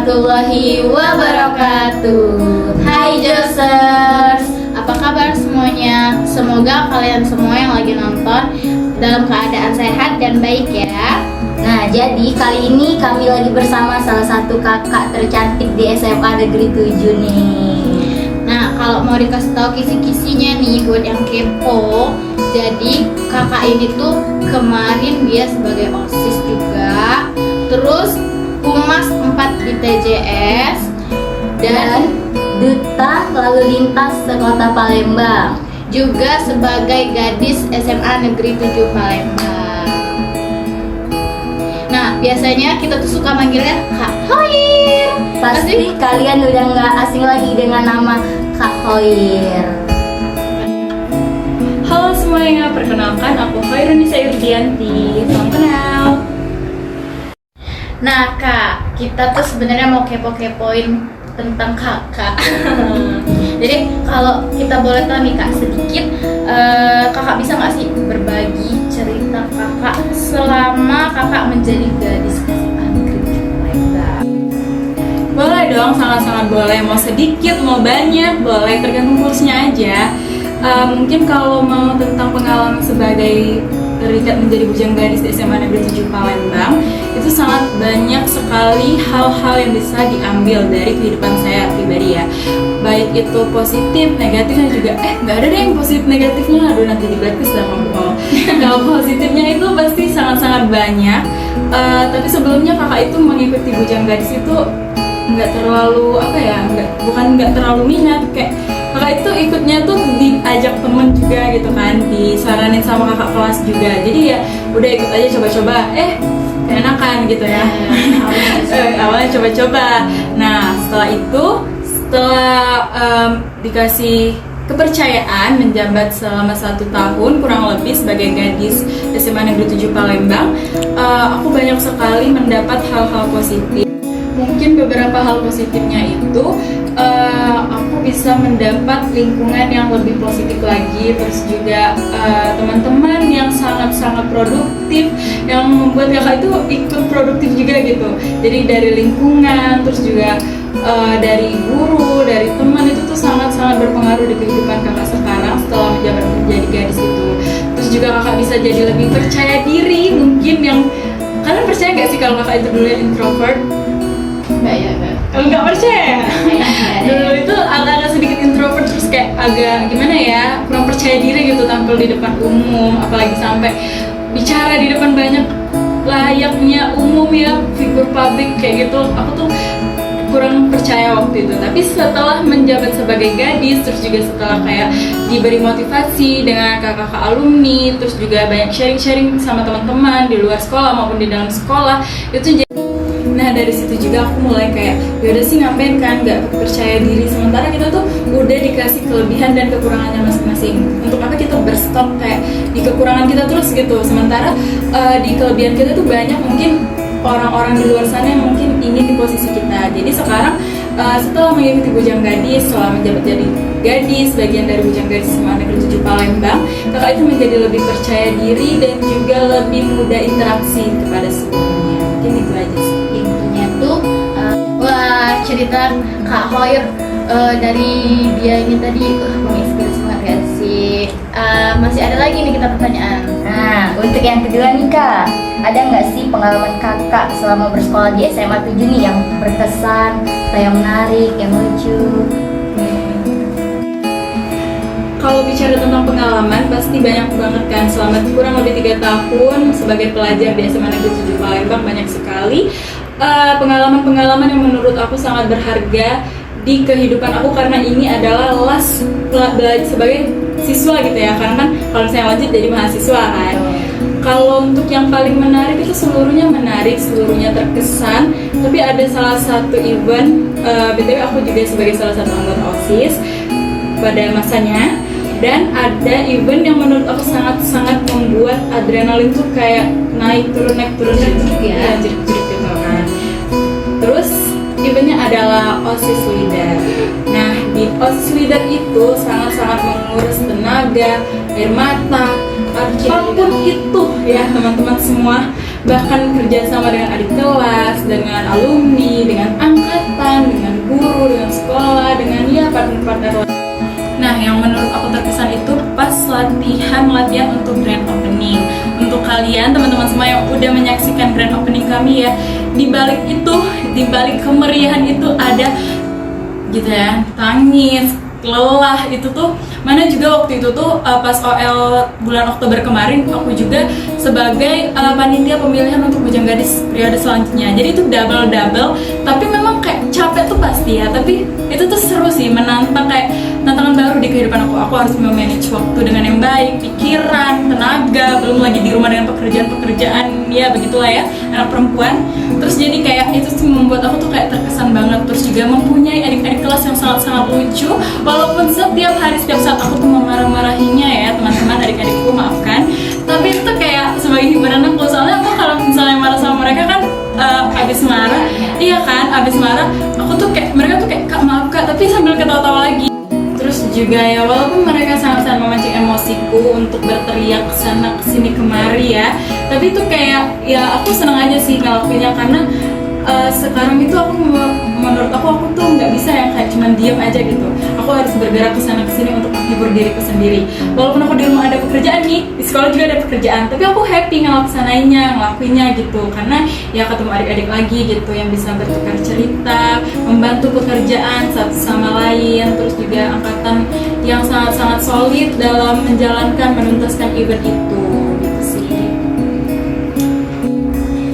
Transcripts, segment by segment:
warahmatullahi wabarakatuh. Hai Josers, apa kabar semuanya? Semoga kalian semua yang lagi nonton dalam keadaan sehat dan baik ya. Nah, jadi kali ini kami lagi bersama salah satu kakak tercantik di SMA Negeri 7 nih. Nah, kalau mau dikasih tahu kisi-kisinya nih buat yang kepo, jadi kakak ini tuh kemarin dia sebagai OSIS juga, terus Humas 4 di TJS, dan Duta Lalu Lintas Sekota Palembang, juga sebagai gadis SMA Negeri 7 Palembang. Nah, biasanya kita tuh suka manggilnya Kak Hoir. Pasti kalian udah nggak asing lagi dengan nama Kak Hoir. Halo semuanya, perkenalkan aku Hoirunisa Yurdianti. Salam kenal. Nah Kak, kita tuh sebenarnya mau kepo-kepoin tentang kakak. Jadi kalau kita boleh tahu nih Kak sedikit, kakak bisa nggak sih berbagi cerita kakak selama kakak menjadi gadis SMA Negeri 7 Palembang? Boleh dong, sangat-sangat boleh. Mau sedikit, mau banyak, boleh, tergantung kursnya aja. Mungkin kalau mau tentang pengalaman sebagai terikat menjadi bujang gadis di SMA Negeri 7 Palembang, itu sangat banyak sekali hal-hal yang bisa diambil dari kehidupan saya pribadi ya. Baik itu positif, negatifnya juga nggak ada deh yang positif negatifnya, aduh nanti di blacklist dah ngomong. Kalau positifnya itu pasti sangat-sangat banyak. Tapi sebelumnya kakak itu mengikuti bujang gadis itu nggak terlalu nggak terlalu minat, kayak kakak itu ikutnya tuh diajak temen juga gitu kan, disaranin sama kakak kelas juga, jadi ya udah ikut aja coba-coba, enakan gitu ya. Awalnya coba-coba. Nah setelah dikasih kepercayaan menjabat selama 1 tahun kurang lebih sebagai gadis SMA Negeri 7 Palembang, aku banyak sekali mendapat hal-hal positif. Mungkin beberapa hal positifnya itu aku bisa mendapat lingkungan yang lebih positif lagi, terus juga teman-teman yang sangat-sangat produktif, yang membuat kakak itu ikut produktif juga gitu. Jadi dari lingkungan, terus juga dari guru, dari teman, itu tuh sangat-sangat berpengaruh di kehidupan kakak sekarang setelah menjabat menjadi gadis itu. Terus juga kakak bisa jadi lebih percaya diri. Mungkin yang kalian percaya nggak sih kalau kakak itu dulu introvert? Kalau nggak percaya, dulu itu agak sedikit introvert, terus kayak agak gimana ya, kurang percaya diri gitu tampil di depan umum, apalagi sampai bicara di depan banyak layaknya umum ya, figur publik kayak gitu. Aku tuh kurang percaya waktu itu. Tapi setelah menjabat sebagai gadis, terus juga setelah kayak diberi motivasi dengan kakak-kakak alumni, terus juga banyak sharing-sharing sama teman-teman di luar sekolah maupun di dalam sekolah, itu jadi. Nah dari situ juga aku mulai kayak, yaudah sih ngapain kan nggak percaya diri, sementara kita tuh udah dikasih kelebihan dan kekurangannya masing-masing. Untuk apa kita berstop kayak di kekurangan kita terus gitu, sementara di kelebihan kita tuh banyak mungkin orang-orang di luar sana yang mungkin ingin di posisi kita. Jadi sekarang setelah mengikuti bujang gadis, setelah menjabat jadi gadis, bagian dari bujang gadis SMA Negeri 7 Palembang, kakak itu menjadi lebih percaya diri dan juga lebih mudah interaksi kepada semuanya. Mungkin itu aja sih. Wah, cerita Kak Hoir dari dia ini tadi menginspirasi banget kan sih. Masih ada lagi nih kita pertanyaan. Nah, untuk yang kedua nih Kak, ada nggak sih pengalaman kakak selama bersekolah di SMA 7 nih yang berkesan, atau yang menarik, yang lucu? Kalau bicara tentang pengalaman, pasti banyak banget kan. Selama kurang lebih 3 tahun sebagai pelajar di SMA Negeri 7 Palembang, banyak sekali pengalaman-pengalaman yang menurut aku sangat berharga di kehidupan aku, karena ini adalah belajar sebagai siswa gitu ya, karena kan kalau saya lanjut jadi mahasiswa kan. Kalau untuk yang paling menarik itu seluruhnya menarik, seluruhnya terkesan, tapi ada salah satu event, BTW aku juga sebagai salah satu anggota OSIS pada masanya, dan ada event yang menurut aku sangat-sangat membuat adrenalin tuh kayak naik turun gitu ya, jerit-jerit gitu kan. Terus eventnya adalah OSIS Leader. Nah di OSIS Leader itu sangat-sangat menguras tenaga, air mata, apapun itu ya teman-teman semua, bahkan kerjasama dengan adik kelas, dengan alumni, dengan angkatan teman, dengan guru, dengan sekolah, dengan ya partner-partner. Nah, yang menurut aku terkesan itu pas latihan untuk grand opening. Untuk kalian teman-teman semua yang udah menyaksikan grand opening kami ya, di balik kemeriahan itu ada gitu ya, tangis, lelah, itu tuh mana juga waktu itu tuh pas OL bulan Oktober kemarin aku juga sebagai panitia pemilihan untuk Bujang Gadis periode selanjutnya. Jadi itu double tapi memang kayak capek tuh pasti ya, tapi itu tuh seru sih, menantang, kayak tantangan baru di kehidupan aku harus memanage waktu dengan yang baik, pikiran, tenaga, belum lagi di rumah dengan pekerjaan ya begitulah ya, anak perempuan. Terus jadi kayak itu sih membuat aku tuh kayak terkesan banget. Terus juga mempunyai adik-adik kelas yang sangat-sangat lucu, walaupun setiap saat aku tuh memarah-marahinya ya teman-teman, adik-adikku maafkan, tapi itu tuh kayak sebagai hiburan aku. Soalnya aku kalau misalnya marah sama mereka kan abis marah, iya kan, abis marah aku tuh kayak, mereka tuh kayak, "Kak maaf Kak," tapi sambil ketawa-tawa lagi. Terus juga ya, walaupun mereka sangat-sangat memancing emosiku untuk berteriak kesana kesini kemari ya, tapi itu kayak ya aku senang aja sih ngelakuinnya, karena sekarang itu aku menurut aku tuh nggak bisa yang kayak cuman diam aja gitu. Aku harus bergerak kesana kesini untuk menghibur diriku sendiri. Walaupun aku di rumah ada pekerjaan nih, di sekolah juga ada pekerjaan, tapi aku happy ngelakuinnya gitu, karena ya ketemu adik-adik lagi gitu yang bisa bertukar cerita, membantu pekerjaan satu sama lain. Terus juga angkatan yang sangat-sangat solid dalam menuntaskan event itu gitu sih.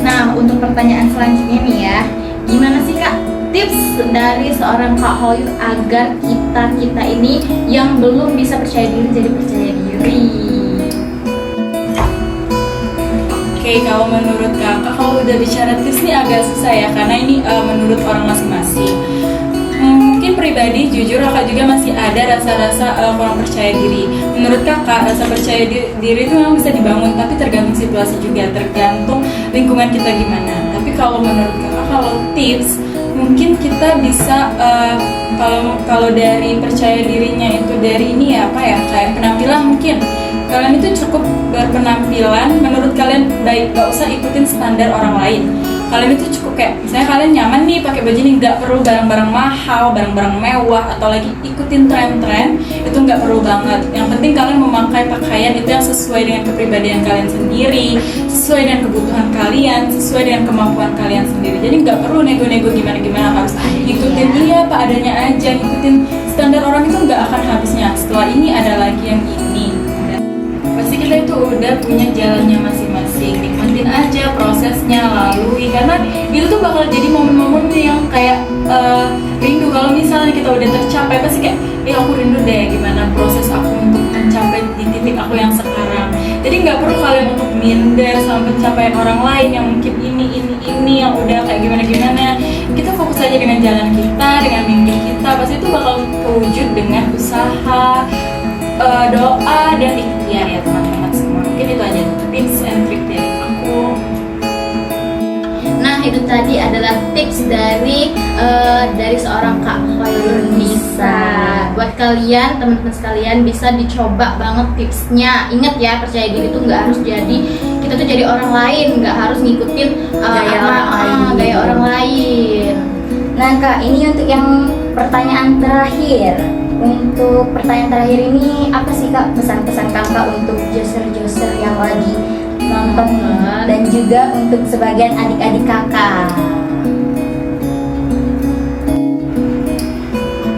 Nah, untuk pertanyaan selanjutnya nih ya, gimana sih Kak tips dari seorang Kak Hoyu agar kita ini yang belum bisa percaya diri jadi percaya diri? Oke, kalau menurut kakak, kalau udah bicara tips nih agak susah ya, karena ini menurut orang masing-masing. Mungkin pribadi, jujur kakak juga masih ada rasa-rasa kurang percaya diri. Menurut kakak, rasa percaya diri itu memang bisa dibangun, tapi tergantung situasi juga, tergantung lingkungan kita gimana. Tapi kalau menurut kakak, kalau tips, mungkin kita bisa kalau dari percaya dirinya itu dari ini ya, apa ya, kayak penampilan. Mungkin kalian itu cukup berpenampilan menurut kalian baik, gak usah ikutin standar orang lain. Kalian itu cukup kayak, misalnya kalian nyaman nih pakai baju ini, nggak perlu barang-barang mahal, barang-barang mewah, atau lagi ikutin tren-tren, itu nggak perlu banget. Yang penting kalian memakai pakaian itu yang sesuai dengan kepribadian kalian sendiri, sesuai dengan kebutuhan kalian, sesuai dengan kemampuan kalian sendiri. Jadi nggak perlu nego-nego gimana-gimana, harus ikutin dia apa adanya aja, ikutin standar orang itu nggak akan habisnya. Setelah ini ada lagi yang ini. Pasti kita itu udah punya jalannya masing-masing, nikmatin aja prosesnya, lalui, karena itu tuh bakal jadi momen-momen yang kayak rindu. Kalau misalnya kita udah tercapai, pasti kayak, ya aku rindu deh gimana proses aku untuk mencapai di titik aku yang sekarang. Jadi nggak perlu kalian untuk minder sama pencapaian orang lain yang mungkin ini yang udah kayak gimana. Kita fokus aja dengan jalan kita, dengan mimpi kita, pasti itu bakal kewujud dengan usaha, doa, dan ikhtiar ya teman-teman semua. Mungkin itu aja tips and trick dari aku. Nah, itu tadi adalah tips dari seorang Kak Hoyu Nisa. Buat kalian, teman-teman sekalian, bisa dicoba banget tipsnya. Ingat ya, percaya diri itu nggak harus jadi kita tuh jadi orang lain, nggak harus ngikutin gaya orang lain. Nah Kak, ini untuk yang pertanyaan terakhir. Untuk pertanyaan terakhir ini, apa sih Kak pesan-pesan Kakak untuk joser-joser yang lagi nonton dan juga untuk sebagian adik-adik Kakak?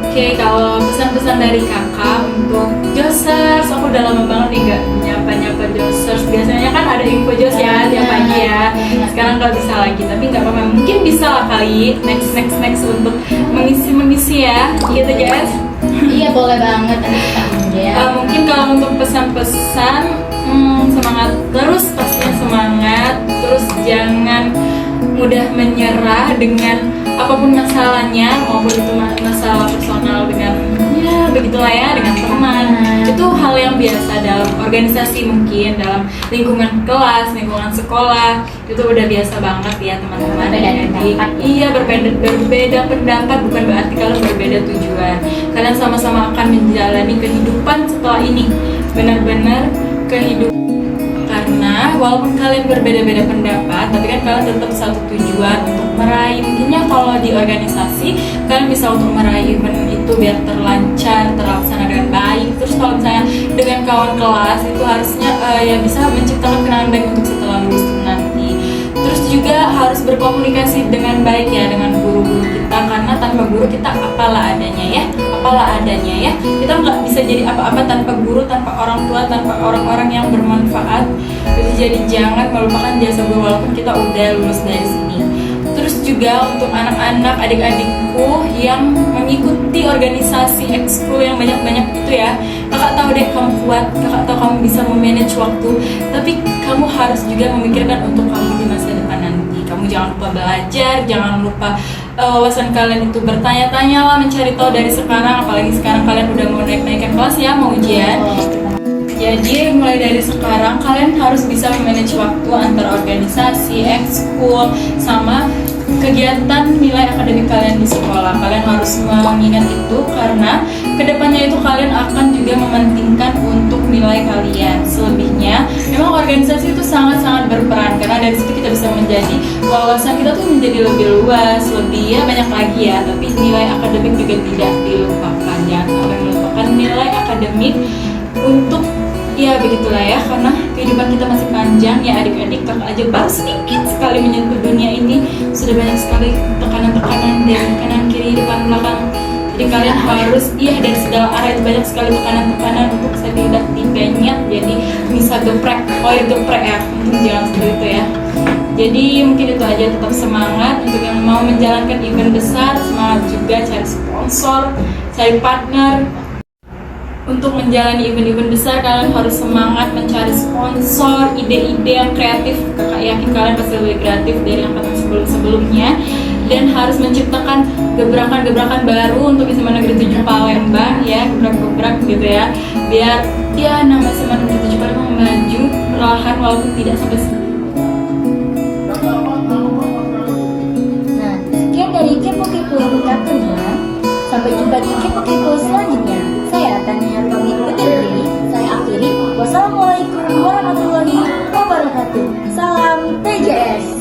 Oke, kalau pesan-pesan dari kakak untuk josers, aku udah lama banget nih gak nyapa-nyapa josers. Biasanya kan ada info jos ya tiap pagi ya. Sekarang gak bisa lagi, tapi gak apa-apa. Mungkin bisa lah kali next untuk mengisi ya, gitu guys. Iya, boleh banget. Mungkin kalau untuk pesan-pesan, semangat terus, pastinya semangat. Terus jangan mudah menyerah dengan apapun masalahnya, maupun itu masalah personal dengan ya begitulah ya, dengan teman. Itu hal yang biasa dalam organisasi, mungkin dalam lingkungan kelas, lingkungan sekolah, itu udah biasa banget ya teman-teman. Iya, berbeda pendapat bukan berarti kalian berbeda tujuan. Kalian sama-sama akan menjalani kehidupan setelah ini, benar-benar kehidupan. Karena walaupun kalian berbeda-beda pendapat, tapi kan kalian tetap satu tujuan untuk meraih. Mungkinnya kalau di organisasi kalian bisa untuk meraih event itu biar terlancar, terlaksana dengan baik. Terus kalau misalnya dengan kawan kelas itu harusnya ya bisa menciptakan kenangan baik untuk setelah lulus nanti. Terus juga harus berkomunikasi dengan baik ya dengan guru-guru kita, karena tanpa guru kita apalah adanya ya. Kita nggak bisa jadi apa-apa tanpa guru, tanpa orang tua, tanpa orang-orang yang bermanfaat. Jadi jangan melupakan jasa guru walaupun kita udah lulus dari sini. Terus juga untuk anak-anak, adik-adikku yang mengikuti organisasi ekskul yang banyak-banyak itu ya, kakak tahu deh kamu kuat, kakak tahu kamu bisa memanage waktu, tapi kamu harus juga memikirkan untuk kamu di masa depan nanti. Kamu jangan lupa belajar, jangan lupa wawasan kalian itu bertanya-tanya lah, mencari tahu dari sekarang, apalagi sekarang kalian udah mau naik-naikan kelas ya, mau ujian. Jadi mulai dari sekarang kalian harus bisa memanage waktu antara organisasi, ekskul, sama kegiatan nilai akademik kalian di sekolah. Kalian harus mengingat itu karena kedepannya itu kalian akan juga mementingkan untuk nilai kalian. Selebihnya, memang organisasi itu sangat-sangat berperan karena dari situ kita bisa menjadi wawasan kita tuh menjadi lebih luas, lebih ya banyak lagi ya. Tapi nilai akademik juga tidak dilupakan. Jangan sampai melupakan nilai akademik untuk ya begitulah ya, karena kehidupan kita masih panjang ya adik-adik. Kakak aja baru sedikit sekali menyentuh dunia ini, sudah banyak sekali tekanan-tekanan dari kanan kiri depan belakang. Jadi kalian harus dari segala arah itu banyak sekali tekanan-tekanan untuk saya tidak dipenyet, jadi bisa geprek ya, untuk jangan seperti itu ya. Jadi mungkin itu aja, tetap semangat untuk yang mau menjalankan event besar, semangat juga cari sponsor, cari partner. Untuk menjalani event-event besar kalian harus semangat mencari sponsor, ide-ide yang kreatif. Kakak yakin kalian pasti lebih kreatif dari angkatan sebelum-sebelumnya, dan harus menciptakan gebrakan-gebrakan baru untuk SMA Negeri 7 Palembang ya, gebrak-gebrak gitu ya, biar ya nama SMA Negeri 7 Palembang maju perlahan walaupun tidak sampai sini. Nah, sekian dari Kepo-Kepo Edukatornya. Sampai jumpa di Kepo-Kepo selanjutnya. Saya Tania pamit undur diri. Saya akhiri. Wassalamualaikum warahmatullahi wabarakatuh. Salam TJS.